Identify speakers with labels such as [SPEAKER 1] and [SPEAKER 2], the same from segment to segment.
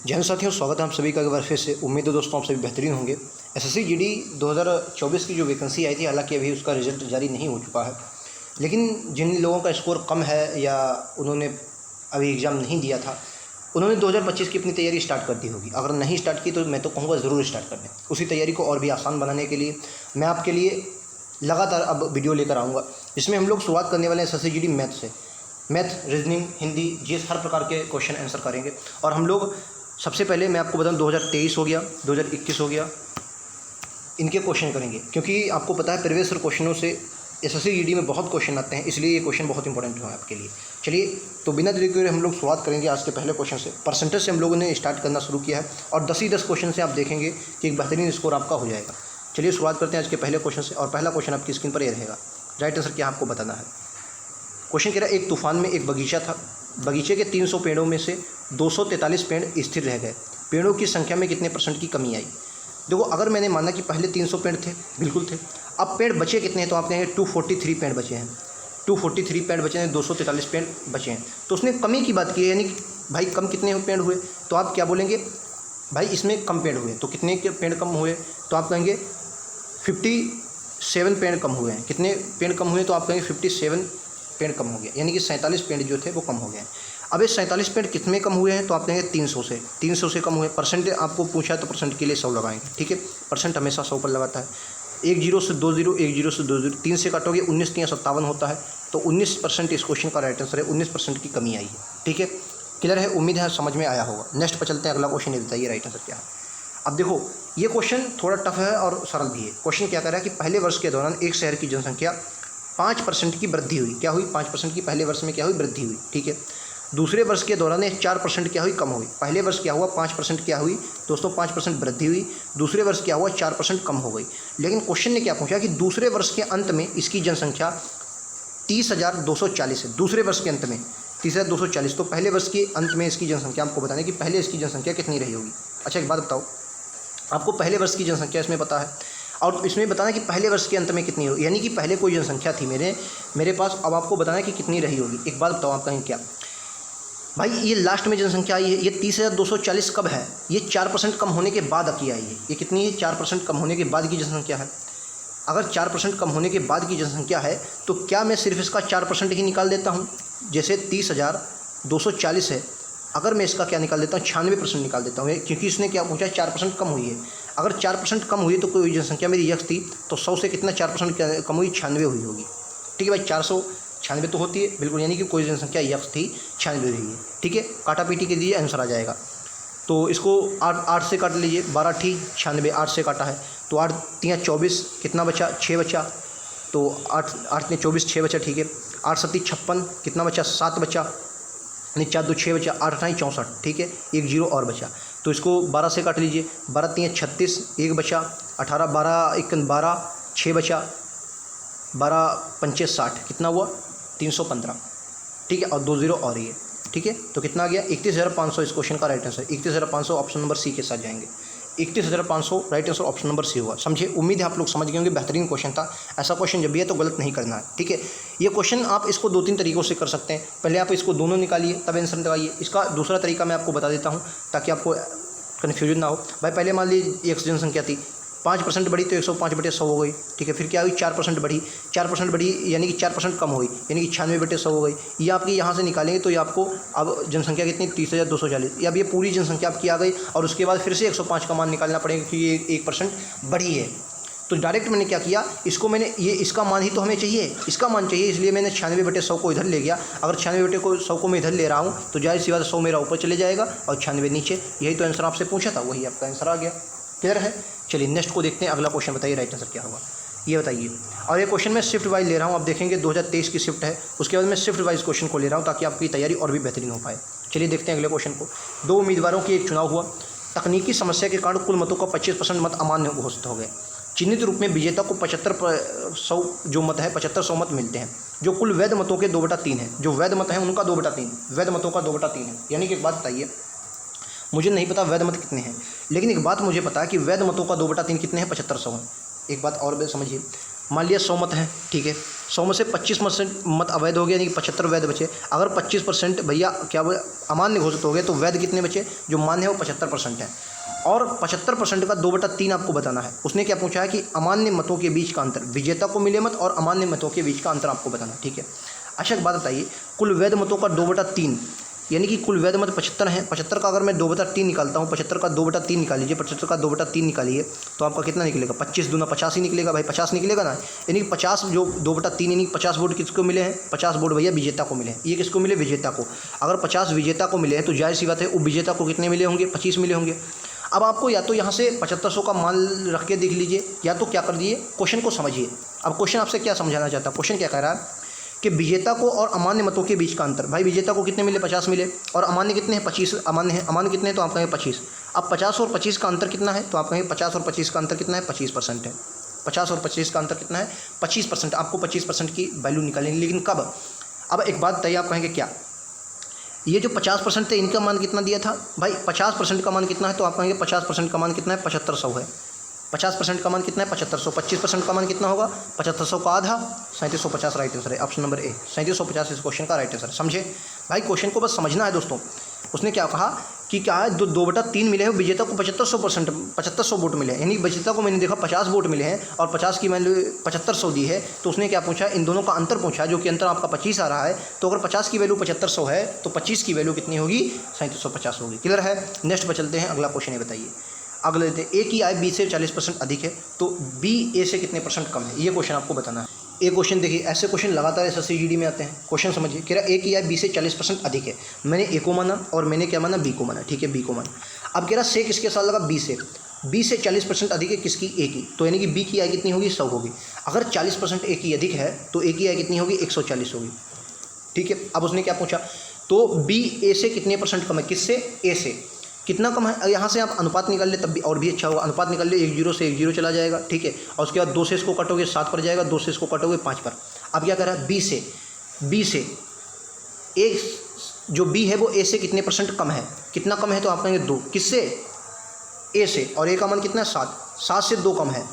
[SPEAKER 1] जय हिंद साथियों, स्वागत है आप सभी का एक बार फिर से। उम्मीद है दोस्तों आप सभी बेहतरीन होंगे। एसएससी जीडी 2024 की जो वैकेंसी आई थी, हालांकि अभी उसका रिजल्ट जारी नहीं हो चुका है, लेकिन जिन लोगों का स्कोर कम है या उन्होंने अभी एग्ज़ाम नहीं दिया था, उन्होंने 2025 की अपनी तैयारी स्टार्ट कर दी होगी। अगर नहीं स्टार्ट की तो मैं तो कहूँगा ज़रूर स्टार्ट कर दें। उसी तैयारी को और भी आसान बनाने के लिए मैं आपके लिए लगातार अब वीडियो लेकर आऊँगा, जिसमें हम लोग शुरुआत करने वाले हैं एसएससी जीडी मैथ से। मैथ, रीजनिंग, हिंदी, जीएस हर प्रकार के क्वेश्चन आंसर करेंगे। और हम लोग सबसे पहले मैं आपको बताऊं 2023 हो गया, 2021 हो गया, इनके क्वेश्चन करेंगे, क्योंकि आपको पता है प्रीवियस क्वेश्चनों से एसएससी जीडी में बहुत क्वेश्चन आते हैं, इसलिए ये क्वेश्चन बहुत इंपॉर्टेंट है आपके लिए। चलिए तो बिना देरी के हम लोग शुरुआत करेंगे आज के पहले क्वेश्चन से। परसेंटेज से हम लोगों ने स्टार्ट करना शुरू किया है और 10 ही 10 क्वेश्चन से आप देखेंगे कि एक बेहतरीन स्कोर आपका हो जाएगा। चलिए शुरुआत करते हैं आज के पहले क्वेश्चन से। और पहला क्वेश्चन आपकी स्क्रीन पर ये रहेगा। राइट आंसर क्या आपको बताना है। क्वेश्चन कह रहा है, एक तूफान में एक बगीचा था। बगीचे के 300 पेड़ों में से 243 पेड़ स्थिर रह गए। पेड़ों की संख्या में कितने % की कमी आई। देखो, अगर मैंने माना कि पहले 300 पेड़ थे, बिल्कुल थे, अब पेड़ बचे कितने हैं, तो आप कहेंगे 243 पेड़ बचे हैं। 243 पेड़ बचे हैं, 243 पेड़ बचे हैं। तो उसने कमी की बात की है, यानी कि भाई कम कितने पेड़ हुए, तो आप क्या बोलेंगे, भाई इसमें कम पेड़ हुए। तो कितने के पेड़ कम हुए, तो आप कहेंगे 57 पेड़ कम हुए हैं। कितने पेड़ कम हुए, तो आप कहेंगे 57 पेड़ कम हो गया, यानी कि 47 पेड़ जो थे वो कम हो गए हैं। अब ये 47 पेड़ कितने कम हुए हैं, तो आप कहेंगे 300 से कम हुए। परसेंट आपको पूछा तो परसेंट के लिए 100 लगाएंगे, ठीक है। परसेंट हमेशा 100 पर लगाता है। 1 0 से 2 0, 1 0 से 2 0, 3 से काटोगे 19 3 57 होता है। तो 19% इस क्वेश्चन का राइट आंसर है। 19% की कमी आई है, ठीक है। क्लियर है, उम्मीद है समझ में आया होगा। नेक्स्ट पर चलते हैं, अगला क्वेश्चन ये बताइए राइट आंसर क्या है। अब देखो, ये क्वेश्चन थोड़ा टफ है और सरल भी है। क्वेश्चन क्या कह रहा है कि पहले वर्ष के दौरान एक शहर की जनसंख्या 5% की वृद्धि हुई। क्या हुई, 5% की पहले वर्ष में क्या हुई, वृद्धि हुई, ठीक है। दूसरे वर्ष के दौरान 4% क्या हुई, कम हुई। पहले वर्ष क्या हुआ, 5% क्या हुई दोस्तों, 5% वृद्धि हुई। दूसरे वर्ष क्या हुआ, 4% कम हो गई। लेकिन क्वेश्चन ने क्या पूछा कि दूसरे वर्ष के अंत में इसकी जनसंख्या 30,240 है। दूसरे वर्ष के अंत में 30,240। तो पहले वर्ष के अंत में इसकी जनसंख्या आपको बताने कि पहले इसकी जनसंख्या कितनी रही होगी। अच्छा एक बात बताओ, आपको पहले वर्ष की जनसंख्या इसमें पता है और इसमें बताना कि पहले वर्ष के अंत में कितनी होगी, यानी कि पहले कोई जनसंख्या थी मेरे पास, अब आपको बताना है कि कितनी रही होगी। एक बात बताओ, आप कहें क्या भाई, ये लास्ट में जनसंख्या आई है, ये 30,240 कब है, ये 4% कम होने के बाद की आई है। ये कितनी है, 4% कम होने के बाद की जनसंख्या है। अगर 4% कम होने के बाद की जनसंख्या है तो क्या मैं सिर्फ इसका 4% ही निकाल देता हूँ। जैसे 30,240 है, अगर मैं इसका क्या निकाल देता हूँ, 96% निकाल देता हूँ, क्योंकि इसने क्या पूछा, 4% कम हुई है। अगर 4% कम हुई तो कोई जनसंख्या मेरी यक्ष थी, तो 100 से कितना 4% कम हुई, 96 हुई होगी, ठीक है भाई। 496 तो होती है बिल्कुल, यानी कि कोई जनसंख्या यक्ष थी, 96 हुई है, ठीक है। काटा पीटी के दीजिए, आंसर आ जाएगा। तो इसको 8 से काट लीजिए, 12 ठी 96, 8 से काटा है तो 8 3 24, कितना बचा, 6 बचा। तो 8 8 24, 6 बचा, ठीक है। 8 7 56, कितना बचा, 7 बचा, यानी 4 2 6 बचा। 8 8 64, ठीक है। 1 0 और बचा, तो इसको 12 से काट लीजिए। 12 3 36, 1 बचा। 18 12 1 12, 6 बचा। 12 5 60, कितना हुआ, 315, ठीक है। और 2 0 और ये, ठीक है। तो कितना आ गया, 31,500 इस क्वेश्चन का right answer. 31,500 option number C के साथ जाएंगे। 31,500 right answer option number C हुआ। समझे, उम्मीद है आप लोग समझ गए होंगे। बेहतरीन क्वेश्चन था। ऐसा क्वेश्चन जब भी है तो गलत नहीं करना है, ठीक है। ये क्वेश्चन आप इसको 2-3 तरीक़ों से कर सकते हैं। पहले आप इसको दोनों निकालिए, तब आंसर लगाइए। इसका दूसरा तरीका मैं आपको बता देता हूँ ताकि आपको कन्फ्यूजन ना हो। भाई पहले मान लीजिए एक जनसंख्या थी, 5% बढ़ी तो 105/100 हो गई, ठीक है। फिर क्या हुई, 4% बढ़ी, 4% बढ़ी यानी कि 4% कम हुई, यानी कि 96/100 हो गई। ये आपकी यहाँ से निकालेंगे तो ये आपको अब जनसंख्या कितनी, 30,240। अब ये पूरी जनसंख्या आपकी आ गई और उसके बाद फिर से 105 का मान निकालना पड़ेगा क्योंकि ये 1% बढ़ी है। तो डायरेक्ट मैंने क्या किया, इसको मैंने ये इसका मान ही तो हमें चाहिए, इसका मान चाहिए, इसलिए मैंने 96/100 को इधर ले गया। अगर 96/100 को मैं इधर ले रहा हूँ तो जाहिर सी बात 100 मेरा ऊपर चले जाएगा और 96 नीचे। यही तो आंसर आपसे पूछा था, वही आपका आंसर आ गया। क्लियर है। चलिए नेक्स्ट को देखते हैं। अगला क्वेश्चन बताइए राइट आंसर क्या होगा, ये बताइए। और ये क्वेश्चन मैं शिफ्ट वाइज ले रहा हूँ। आप देखेंगे 2023 की शिफ्ट है, उसके बाद मैं शिफ्ट वाइज क्वेश्चन को ले रहा हूँ ताकि आपकी तैयारी और भी बेहतरीन हो पाए। चलिए देखते हैं अगले क्वेश्चन को। 2 उम्मीदवारों की एक चुनाव हुआ। तकनीकी समस्या के कारण कुल मतों का 25% मत अमान्य घोषित हो गए। चिन्हित रूप में विजेता को 75% जो मत है, 7500 मत मिलते हैं, जो कुल वैध मतों के 2/3 है। जो वैध मत हैं उनका 2/3, वैध मतों का 2/3 है। यानी कि एक बात बताइए, मुझे नहीं पता वैध मत कितने हैं, लेकिन एक बात मुझे पता है कि वैध मतों का 2/3 कितने हैं, 7500 हैं। एक बात और समझिए, मान लिया 100 मत हैं, ठीक है, 100 में से 25% मत अवैध हो गए, यानी कि 75 वैध बचे। अगर 25% भैया क्या वो अमान्य घोषित हो गए तो वैध कितने बचे, जो मान्य है वो 75% है। और 75% का 2/3 आपको बताना है। उसने क्या पूछा है कि अमान्य मतों के बीच का अंतर, विजेता को मिले मत और अमान्य मतों के बीच का अंतर आपको बताना है, ठीक है। अच्छा एक बात बताइए, कुल वैध मतों का 2/3 यानी कि कुल वैध मत 75 हैं। 75 का अगर मैं 2/3 निकालता हूँ, 75 का 2/3 निकाल लीजिए, 75 का 2/3 निकालिए तो आपका कितना निकलेगा, 25 दूना 50 ही निकलेगा भाई, 50 निकलेगा ना। यानी कि 50 जो 2/3 यानी कि 50 वोट किसको मिले हैं, 50 वोट भैया विजेता को मिले हैं। ये किसको मिले, विजेता को। अगर 50 विजेता को मिले हैं तो जाहिर सी बात है उप विजेता को कितने मिले होंगे, 25 मिले होंगे। अब आपको या तो यहाँ से 7500 का मान रख के देख लीजिए, या तो क्या कर दिए, क्वेश्चन को समझिए। अब क्वेश्चन आपसे क्या समझाना चाहता है, क्वेश्चन क्या कह रहा है कि विजेता को और अमान्य मतों के बीच का अंतर। भाई विजेता को कितने मिले, 50 मिले, और अमान्य कितने हैं, 25 अमान्य हैं। अमान्य कितने हैं तो आप कहेंगे 25। अब 50 और 25 का अंतर कितना है, तो आप कहेंगे 50 और 25 का अंतर कितना है, 25% है। 50 और 25 का अंतर कितना है, 25%। आपको 25% की वैल्यू निकालेंगे, लेकिन कब। अब एक बात बताइए, आप कहेंगे क्या, ये जो 50% थे इनका मान कितना दिया था भाई, 50% का मान कितना है, तो आप कहेंगे 50% का मान कितना है, 7500 है। 50% का मान कितना है, 7500। 25% का मान कितना होगा, 7500 का आधा, 3750 राइट आंसर है, ऑप्शन नंबर ए 3750 इस क्वेश्चन का राइट आंसर। समझे भाई, क्वेश्चन को बस समझना है दोस्तों। उसने क्या कहा कि क्या है, 2/3 मिले हैं, विजेता को 7500 वोट मिले हैं, यानी विजेता को मैंने देखा 50 वोट मिले हैं और 50 की वैल्यू 7500 दी है। तो उसने क्या पूछा, इन दोनों का अंतर पूछा, जो कि अंतर आपका 25 आ रहा है। तो अगर 50 की वैल्यू 7500 है तो 25 की वैल्यू कितनी होगी, 3750 होगी। क्लियर है। नेक्स्ट पर चलते हैं, अगला क्वेश्चन ये बताइए। अगले देते ए की आय बी से 40% अधिक है तो बी ए से कितने परसेंट कम है, ये क्वेश्चन आपको बताना है। ए क्वेश्चन देखिए, ऐसे क्वेश्चन लगातार एसएससी जीडी में आते हैं। क्वेश्चन समझिए, कह रहा ए की आय बी से 40% अधिक है। मैंने ए को माना और मैंने क्या माना, बी को माना, ठीक है, बी को माना। अब कह रहा से किसके साथ लगा, बी से। बी से 40% अधिक है किसकी, ए की, तो यानी कि बी की आय कितनी होगी, 100 होगी। अगर 40% ए की अधिक है तो ए की आय कितनी होगी, 140 होगी, ठीक है। अब उसने क्या पूछा, तो बी ए से कितने परसेंट कम है, किससे, ए से। कितना कम है, यहाँ से आप अनुपात निकाल ले तब भी और भी अच्छा होगा। अनुपात निकाल ले, 1 से 1 चला जाएगा, ठीक है। और उसके बाद 2 से इसको कटोगे 7 पर जाएगा, 2 से इसको कटोगे 5 पर। अब क्या कर रहा है, बी से ए, जो बी है वो ए से कितने परसेंट कम है, कितना कम है, तो आप कहेंगे 2, किससे, ए से। और ए का मान कितना है, 7 से 2 कम है,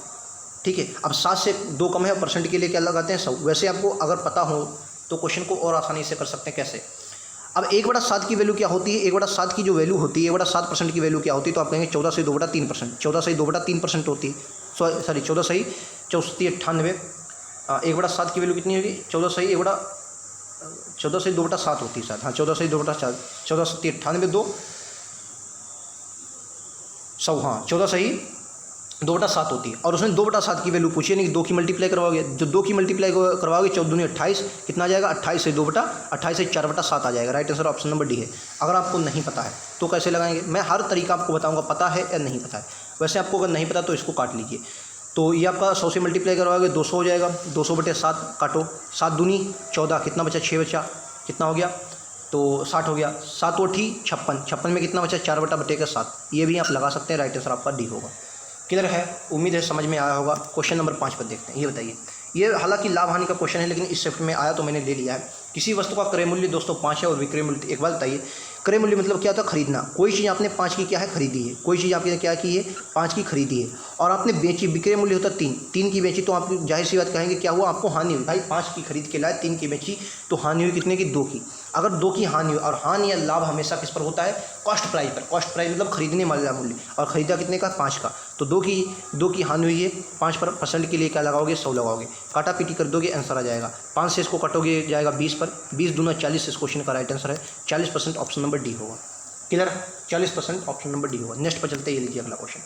[SPEAKER 1] ठीक है। अब 7 से 2 कम है और परसेंट के लिए क्या लगाते हैं, 100। वैसे आपको अगर पता हो तो क्वेश्चन को और आसानी से कर सकते हैं। कैसे, अब 1/7 की वैल्यू क्या होती है, 1/7 की जो वैल्यू होती है, 1/7% की वैल्यू क्या होती है, तो आप कहेंगे 14 से 2/3%, 14 से 2/3% होती है। सॉरी 14 से 6498, 1/7 की वैल्यू कितनी होगी, 14 से 2/7 होती है शायद, हाँ 14 से 2/4, 14 से 98 2 100, हाँ 14 से 2/7 होती है। और उसने 2/7 की वैल्यू पूछी, यानी कि 2 की मल्टीप्लाई करवाओगे, जो 2 की मल्टीप्लाई करवाओगे 14 दूनी 28, कितना आ जाएगा, 28 से 4/7 आ जाएगा। Right answer option number D है। अगर आपको नहीं पता है तो कैसे लगाएंगे, मैं हर तरीका आपको बताऊंगा, पता है या नहीं पता है। वैसे आपको अगर नहीं पता तो इसको काट लीजिए, तो ये आपका 100 से मल्टीप्लाई करवाओगे 200 हो जाएगा, 200/7 काटो, 7 दूनी 14, कितना बचा, 6 बचा, कितना हो गया, तो 60 हो गया, 7 और 56 में कितना बचा, 4/7। ये भी आप लगा सकते हैं, राइट आंसर आपका डी होगा। क्लियर है, उम्मीद है समझ में आया होगा। क्वेश्चन नंबर 5 पर देखते हैं, ये बताइए। ये हालांकि लाभ हानि का क्वेश्चन है, लेकिन इस शिफ्ट में आया तो मैंने ले लिया है। किसी वस्तु का क्रय मूल्य दोस्तों 5 है और विक्रय मूल्य, एक बात बताइए, क्रय मूल्य मतलब क्या होता है, खरीदना। कोई चीज़ आपने 5 की क्या है, खरीदी है, कोई चीज़ आपने क्या की है, 5 की खरीदी है, और आपने बेची, विक्रय मूल्य होता है 3 की बेची, तो आप जाहिर सी बात कहेंगे क्या हुआ, आपको हानि हुई। भाई 5 की खरीद के लाए, 3 की बेची, तो हानि हुई कितने की, 2 की। अगर 2 की हानि हुई, और हानि या लाभ हमेशा किस पर होता है, कॉस्ट प्राइस पर। कॉस्ट प्राइस मतलब खरीदने वाला मूल्य, और खरीदा कितने का, 5 का। तो 2 की हानि हुई है, 5% के लिए क्या लगाओगे, 100 लगाओगे, काटा पीटी कर दोगे, आंसर आ जाएगा। 5 से इसको कटोगे जाएगा 20 पर, 20 दूना 40 इस क्वेश्चन का राइट आंसर है। 40% ऑप्शन नंबर डी होगा। क्लियर, 40% ऑप्शन नंबर डी होगा। नेक्स्ट पर चलते, ये लीजिए अगला क्वेश्चन,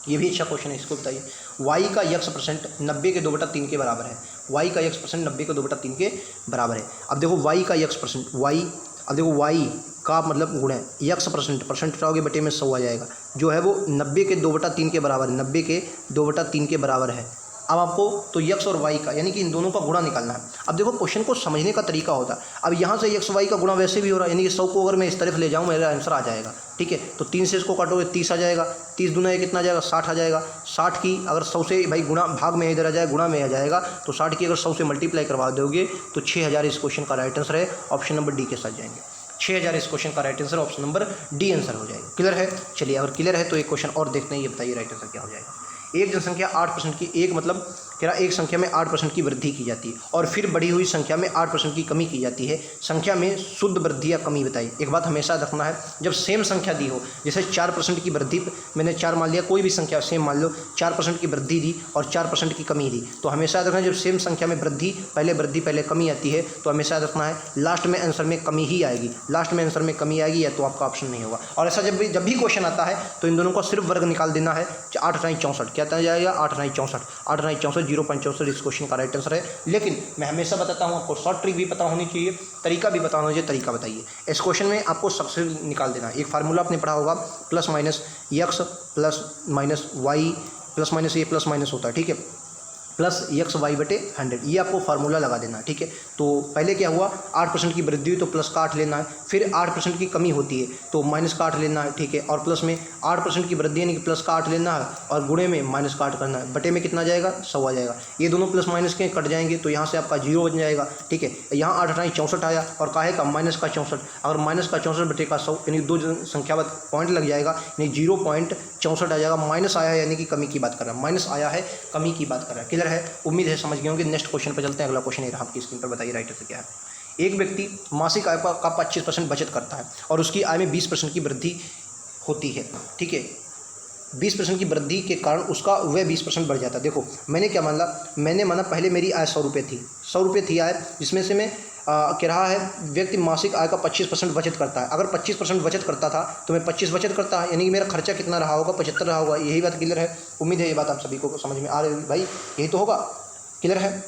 [SPEAKER 1] ये भी अच्छा क्वेश्चन है, इसको बताइए। y का x% 90 के 2/3 के बराबर है। y का x% 90 के 2/3 के बराबर है। अब देखो y का x%, अब देखो y का मतलब गुण है, x% उठाओगे बटे में 100 आ जाएगा, जो है वो 90 के 2/3 के बराबर है, 90 के 2/3 के बराबर है। अब आपको तो x और y का, यानी कि इन दोनों का गुणा निकालना है। अब देखो क्वेश्चन को समझने का तरीका होता है। अब यहाँ से x y का गुणा वैसे भी हो रहा है, यानी कि 100 को अगर मैं इस तरफ ले जाऊँ मेरा आंसर आ जाएगा, ठीक है। तो 3 से इसको काटोगे 30 आ जाएगा, 30 दूना ये कितना आ जाएगा, 60 आ जाएगा। 60 की अगर 100 से भाई गुणा, भाग में इधर आ जाए, गुणा में आ जाएगा, तो 60 की अगर 100 से मल्टीप्लाई करवा दोगे तो 6000 इस क्वेश्चन का राइट आंसर है। ऑप्शन नंबर डी के साथ जाएंगे, 6000 इस क्वेश्चन का right answer, option number D answer हो जाएगा। क्लियर है। चलिए अगर क्लियर है तो एक क्वेश्चन और देखते हैं, ये बताइए राइट आंसर क्या हो जाएगा। एक जनसंख्या 8% की, एक मतलब कह रहा एक संख्या में 8% की वृद्धि की जाती है और फिर बढ़ी हुई संख्या में 8% की कमी की जाती है, संख्या में शुद्ध वृद्धि या कमी बताइए। एक बात हमेशा रखना है, जब सेम संख्या दी हो, जैसे 4% की वृद्धि, मैंने 4 मान लिया, कोई भी संख्या सेम मान लो, 4% की वृद्धि दी और 4% की कमी दी, तो हमेशा रखना है जब सेम संख्या में वृद्धि पहले कमी आती है तो हमेशा रखना है लास्ट में आंसर में कमी ही आएगी, लास्ट में आंसर में कमी आएगी या तो आपका ऑप्शन नहीं होगा। और ऐसा जब भी क्वेश्चन आता है तो इन दोनों का सिर्फ वर्ग निकाल देना है। 8 9 64 क्या आ जाएगा, 8 9 64, 8 9 64, 0.64 इस क्वेश्चन का राइट आंसर है। लेकिन मैं हमेशा बताता हूँ आपको शॉर्ट ट्रिक भी पता होनी चाहिए, तरीका भी पता होना चाहिए। तरीका बताइए, इस क्वेश्चन में आपको सबसे निकाल देना है। एक फार्मूला आपने पढ़ा होगा, plus minus x plus minus Y plus minus ये प्लस माइनस होता है, ठीक है, प्लस एक्स वाई बटे 100, ये आपको फार्मूला लगा देना है, ठीक है। तो पहले क्या हुआ, 8% की वृद्धि हुई तो प्लस का 8 लेना है, फिर 8% की कमी होती है तो माइनस का 8 लेना है, ठीक है, और प्लस में 8% की वृद्धि यानी कि प्लस का 8 लेना है और गुणे में माइनस का 8 करना है, बटे में कितना जाएगा, 100 आ जाएगा। ये दोनों प्लस माइनस के कट जाएंगे तो यहाँ से आपका 0 बन जाएगा, ठीक है। यहाँ 8 9 64 आया और काहे का माइनस का 64, अगर माइनस का 64 बटे का 100 यानी 2 संख्या पॉइंट लग जाएगा, यानी 0.64 आ जाएगा। माइनस आया है यानी कि कमी की बात कर रहा है, माइनस आया है कमी की बात कर रहा है। क्लियर है, उम्मीद है समझ गए होंगे। नेक्स्ट क्वेश्चन पर चलते हैं। अगला क्वेश्चन ये रहा आपकी स्क्रीन पर, बताइए राइट आंसर क्या है। एक व्यक्ति मासिक आय का 25% बचत करता है और उसकी आय में 20% की वृद्धि होती है, ठीक है। 20% की वृद्धि के कारण उसका वह 20% बढ़ जाता है। देखो मैंने क्या माना, मैंने माना पहले मेरी आय 100 रुपये थी, 100 रुपये थी आय, जिसमें से मैं कह रहा है व्यक्ति मासिक आय का 25% बचत करता है। अगर 25% बचत करता था तो मैं 25 बचत करता है, यानी कि मेरा खर्चा कितना रहा होगा, 75 रहा होगा। यही बात क्लियर है, उम्मीद है ये बात आप सभी को समझ में आ रही है भाई, यही तो होगा। क्लियर है,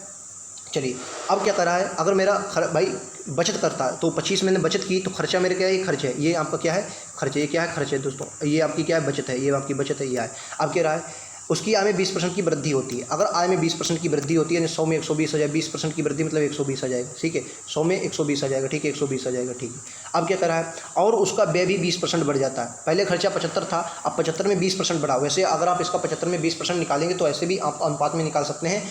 [SPEAKER 1] चलिए अब क्या कर रहा है, अगर मेरा भाई बचत करता है तो 25 मैंने बचत की तो खर्चा मेरे क्या है, ये खर्च है, ये आपका क्या है, खर्च है, ये क्या है, खर्च है दोस्तों, ये आपकी क्या है, बचत है, ये आपकी बचत है, ये आय। अब कह रहा है उसकी आय में 20% की वृद्धि होती है। अगर आय में 20% की वृद्धि होती है यानी 100 में 120 आ जाए, 20% की वृद्धि मतलब 120 आ जाएगा, ठीक है, 100 में 120 आ जाएगा, ठीक है, 120 आ जाएगा, ठीक है। अब क्या कर रहा है, और उसका व्यय भी 20% बढ़ जाता है। पहले खर्चा 75 था, अब 75 में 20% बढ़ा। वैसे अगर आप इसका 75 में 20% निकालेंगे तो ऐसे भी आप अनुपात में निकाल सकते हैं,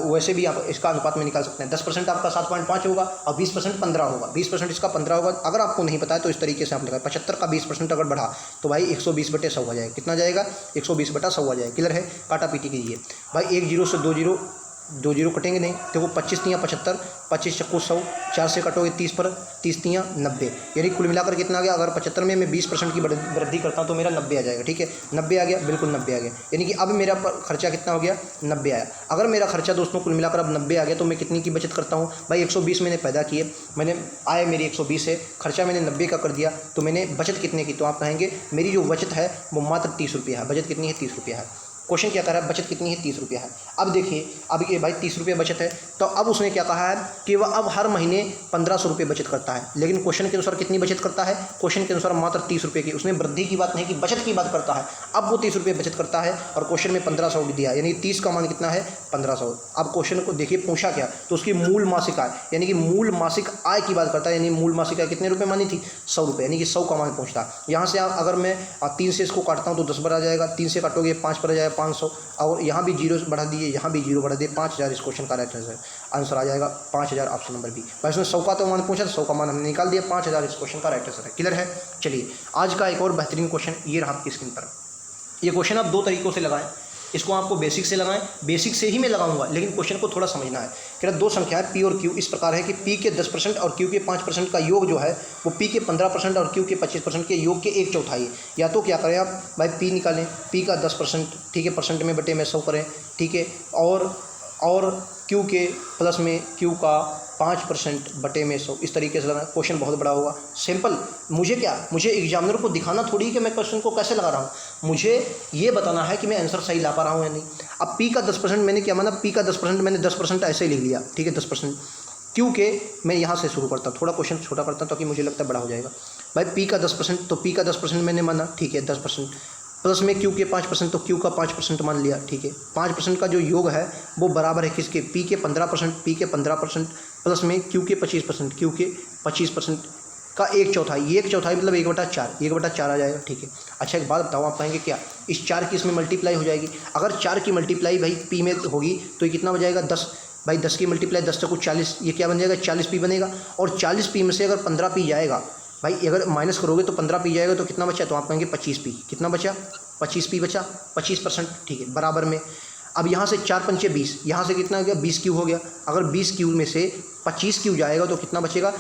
[SPEAKER 1] वैसे भी आप इसका अनुपात में निकाल सकते हैं। 10% आपका 7.5 होगा और 20% 15 होगा, 20% इसका 15 होगा। अगर आपको नहीं पता है तो इस तरीके से आप लगाए, 75 का 20% अगर बढ़ा तो भाई 120 बटे 100 आ जाएगा, कितना जाएगा, 120 बटा 100 आ जाएगा। क्लियर है, काटा पीटी कीजिए भाई, 1 0 से 2 0 कटेंगे नहीं, देखो 25 तियाँ 75, 25 चक्कू 100, 4 से कटोगे 30 पर, 30 तियाँ 90, यानी कुल मिलाकर कितना आ गया। अगर 75 में मैं 20% की वृद्धि करता हूँ तो मेरा 90 आ जाएगा, ठीक है, 90 आ गया, बिल्कुल 90 आ गया, यानी कि अब मेरा खर्चा कितना हो गया, 90 आया। अगर मेरा खर्चा दोस्तों कुल मिलाकर अब 90 आ गया तो मैं कितनी की बचत करता हूँ भाई, 120 मैंने पैदा किए, मैंने आय मेरी 120 है, खर्चा मैंने 90 का कर दिया, तो मैंने बचत कितने की, तो आप कहेंगे मेरी जो बचत है वो मात्र 30 रुपया है। बचत कितनी है, 30 रुपया है। क्वेश्चन क्या कर रहा है, बचत कितनी है, 30 रुपया है। अब देखिए, अब ये भाई 30 रुपये बचत है, तो अब उसने क्या कहा है कि वह अब हर महीने 1500 रुपये बचत करता है। लेकिन क्वेश्चन के अनुसार कितनी बचत करता है, क्वेश्चन के अनुसार मात्र 30 रुपये की। उसने वृद्धि की बात नहीं की, बचत की बात करता है। अब वो 30 रुपये बचत करता है और क्वेश्चन में 1500 दिया, यानी 30 का मान कितना है, 1500। अब क्वेश्चन को देखिए पूछा क्या, तो उसकी मूल मासिक आय यानी कि मूल मासिक आय की बात करता है, यानी मूल मासिक आय कितने रुपये मानी थी, 100 रुपये, यानी कि 100 का मान पूछता है। यहाँ से अगर मैं 3 से इसको काटता हूँ तो 10 पर आ जाएगा, 3 से काटोगे 5 पर आ जाएगा 500, और यहाँ भी 0 बढ़ा दिए, यहाँ भी 0 बढ़ा दिए, 5000 इस क्वेश्चन का राइट आंसर आ जाएगा, 5000 ऑप्शन नंबर बी। भाई उसने 100 का तो मान पूछा, 100 का मान हमने निकाल दिया, 5000 इस क्वेश्चन का राइट आंसर है। क्लियर है, चलिए आज का एक और बेहतरीन क्वेश्चन ये रहा आपकी स्क्रीन पर। ये क्वेश्चन आप 2 तरीक़ों से लगाएं, इसको आपको बेसिक से लगाएं, बेसिक से ही मैं लगाऊंगा, लेकिन क्वेश्चन को थोड़ा समझना है। कह रहा 2 संख्याएं पी और क्यू इस प्रकार है कि पी के 10% और क्यू के 5% का योग जो है वो पी के 15% और क्यू के 25% के योग के 1/4 है। या तो क्या करें आप भाई, पी निकालें, पी का 10%, ठीक है, परसेंट में बटे में 100 करें, ठीक है, और क्यू के प्लस में क्यू का 5% बटे में 100, इस तरीके से लगाना। क्वेश्चन बहुत बड़ा होगा, सिंपल। मुझे एग्जामिनर को दिखाना थोड़ी कि मैं क्वेश्चन को कैसे लगा रहा हूँ, मुझे ये बताना है कि मैं आंसर सही ला पा रहा हूँ या नहीं। अब पी का 10% मैंने क्या माना, पी का 10% मैंने 10% ऐसे ही लिख लिया, ठीक है, 10%। क्यू के मैं यहाँ से शुरू करता हूँ, थोड़ा क्वेश्चन छोटा करता हूँ ताकि मुझे लगता है बड़ा हो जाएगा। भाई पी का 10%, तो पी का 10% मैंने माना, ठीक है, 10%, प्लस में क्यू के 5%, तो क्यू का 5% मान लिया, ठीक है। 5% का जो योग है वो बराबर है किसके, पी के 15%, पी के 15% प्लस में क्यू के 25%, क्यू के 25% का 1/4, ये 1/4 मतलब 1/4 आ जाएगा, ठीक है। अच्छा एक बात बताओ, आप कहेंगे क्या इस 4 की इसमें मल्टीप्लाई हो जाएगी। अगर 4 की मल्टीप्लाई भाई पी में होगी तो ये कितना हो जाएगा, 10। भाई 10 की मल्टीप्लाई 10 चौको 40, ये क्या बन जाएगा, 40 पी बनेगा। और 40 पी में से अगर 15 पी जाएगा भाई, अगर माइनस करोगे तो 15 पी जाएगा तो कितना बचा, तो आप कहेंगे 25 पी। कितना बचा, 25 पी बचा, 25%, ठीक है, बराबर में। अब यहाँ से 4 पंचे 20, यहाँ से कितना हो गया 20 क्यू हो गया। अगर 20 क्यू में से 25 क्यू जाएगा तो कितना बचेगा,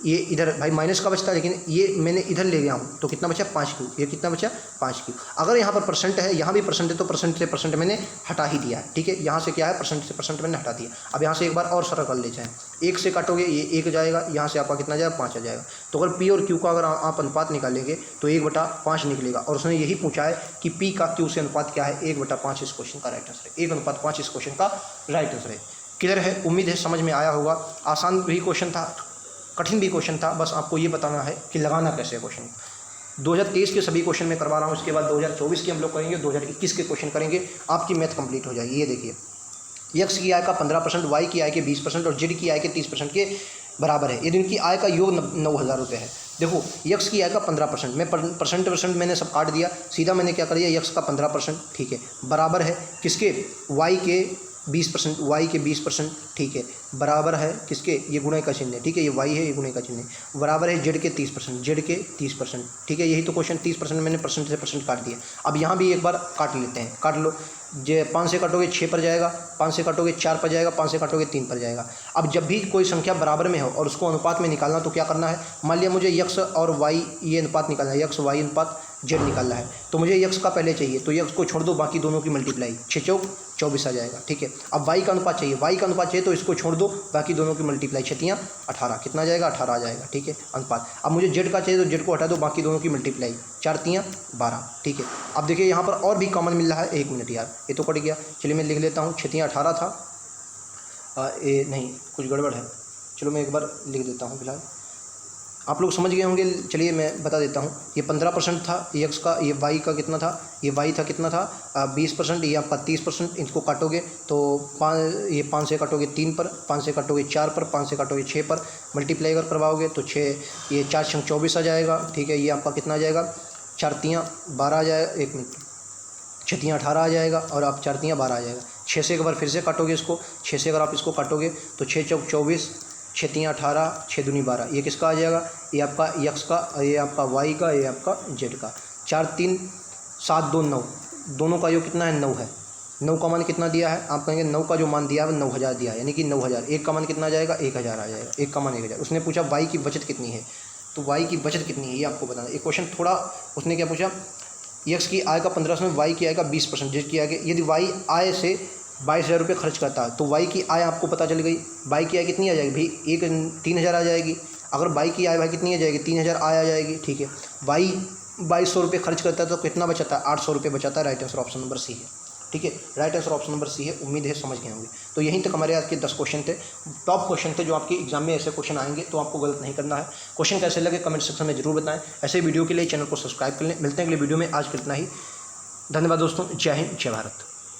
[SPEAKER 1] ये इधर भाई माइनस का बचता है, लेकिन ये मैंने इधर ले गया हूँ तो कितना बचा 5 क्यू, ये कितना बचा 5 क्यू। अगर यहाँ पर परसेंट है, यहाँ भी परसेंट है, तो परसेंट से परसेंट मैंने हटा ही दिया है, ठीक है। यहाँ से क्या है, परसेंट से परसेंट मैंने हटा दिया। अब यहाँ से एक बार और सरल कर ले जाए, 1 से काटोगे ये 1 जाएगा, यहाँ से आपका कितना जाएगा 5 आ जाएगा। तो अगर पी और क्यू का अगर आप अनुपात निकालेंगे तो 1/5 निकलेगा। और उसने यही पूछा है कि पी का क्यू से अनुपात क्या है, 1/5 इस क्वेश्चन का राइट आंसर है। 1/5 इस क्वेश्चन का राइट आंसर है। क्लियर है, उम्मीद है समझ में आया होगा। आसान भी क्वेश्चन था, कठिन भी क्वेश्चन था, बस आपको ये बताना है कि लगाना कैसे है क्वेश्चन। 2023 के सभी क्वेश्चन में करवा रहा हूँ, उसके बाद 2024 के हम लोग करेंगे, 2021 के क्वेश्चन करेंगे, आपकी मैथ कंप्लीट हो जाएगी। ये देखिए, यक्स की आय का 15%, वाई की आय के 20% और जेड की आय के 30% के बराबर है। यदि इनकी आय का योग 9,000 रुपये है। देखो, यक्स की आय का 15%, मैं परसेंट मैंने सब काट दिया, सीधा मैंने क्या कर दिया, यक्स का 15%, ठीक है, बराबर है किसके, वाई के 20%, वाई के 20%, ठीक है, बराबर है किसके, ये गुणे का चिन्ह है, ठीक है, ये वाई है, ये गुणे का चिन्ह है, बराबर है जेड के 30%, जेड के 30%, ठीक है। यही तो क्वेश्चन 30% मैंने परसेंट से परसेंट काट दिया। अब यहाँ भी एक बार काट लेते हैं, काट लो। 5 से काटोगे 6 पर जाएगा, 5 से काटोगे 4 पर जाएगा, 5 से काटोगे 3 पर जाएगा। अब जब भी कोई संख्या बराबर में हो और उसको अनुपात में निकालना, तो क्या करना है, मान लिया मुझे यक्स और वाई ये अनुपात निकालना है, यक्स वाई अनुपात जेड निकालना है, तो मुझे यक्स का पहले चाहिए, तो यक्स को छोड़ दो, बाकी दोनों की मल्टीप्लाई, 6 चौक 24 आ जाएगा, ठीक है। अब वाई का अनुपात चाहिए, वाई का अनुपात चाहिए तो इसको छोड़ दो, बाकी दोनों की मल्टीप्लाई, 6 18, कितना आ जाएगा 18 आ जाएगा, ठीक है, अनुपात। अब मुझे जेड का चाहिए तो जेड को हटा दो, बाकी दोनों की मल्टीप्लाई, 4 12, ठीक है। अब देखिए यहाँ पर और भी कॉमन मिल रहा है, 1 मिनट यार, ये तो कट गया, चलिए मैं लिख लेता हूँ, 6 18 था, ये नहीं कुछ गड़बड़ है, चलो मैं एक बार लिख देता हूँ फिलहाल, आप लोग समझ गए होंगे। चलिए मैं बता देता हूँ, ये 15% था यक्स का, ये वाई का कितना था, ये वाई था कितना था 20%, ये आपका 30%। इसको काटोगे तो 5 से काटोगे 3 पर, 5 से काटोगे 4 पर, 5 से काटोगे 6 पर, मल्टीप्लाई अगर करवाओगे तो 6, ये 4 6 24 आ जाएगा, ठीक है। ये आपका कितना आ जाएगा, 4 3 12 आ जाएगा, 1 मिनट, 6 3 18 आ जाएगा, और आप 4 3 12 आ जाएगा। 6 से एक बार फिर से काटोगे इसको, 6 से अगर आप इसको काटोगे तो 6 चौक 24, 6 3 18, 6 दूनी 12, ये किसका आ जाएगा, ये आपका यक्स का, ये आपका वाई का, ये आपका जेड का। 4 3 7 2 9, दोनों का योग कितना है 9 है। 9 का मान कितना दिया है, आप कहेंगे 9 का जो मान दिया है 9,000 दिया है, यानी कि 9,000। 1 का मान कितना आ जाएगा, 1,000 आ जाएगा, 1 का मान 1,000। उसने पूछा वाई की बचत कितनी है, तो वाई की बचत कितनी है ये आपको बताना। एक क्वेश्चन थोड़ा, उसने क्या पूछा, यक्स की आय का 15%, वाई की आय का 20%, जेड की आय के, यदि वाई आय से 22,000 रुपये खर्च करता है तो वाई की आय आपको पता चल गई। वाई की आय कितनी आ जाएगी भाई, 3,000 आ जाएगी। अगर वाई की आय भाई कितनी आ जाएगी, 3,000 आय आ जाएगी, ठीक है। वाई 2200 रुपये खर्च करता है तो कितना बचाता है, 800 रुपये बचाता है। Right answer option number C है, ठीक है, right answer option number C है। उम्मीद है समझ गए होंगे। तो यहीं तक हमारे आज के 10 क्वेश्चन थे, टॉप क्वेश्चन थे जो आपके एग्जाम में ऐसे क्वेश्चन आएंगे, तो आपको गलत नहीं करना है। क्वेश्चन कैसे लगे कमेंट सेक्शन में जरूर बताएं। ऐसे वीडियो के लिए चैनल को सब्सक्राइब कर लें। मिलते हैं अगले वीडियो में, आज कितना ही। धन्यवाद दोस्तों, जय हिंद, जय भारत।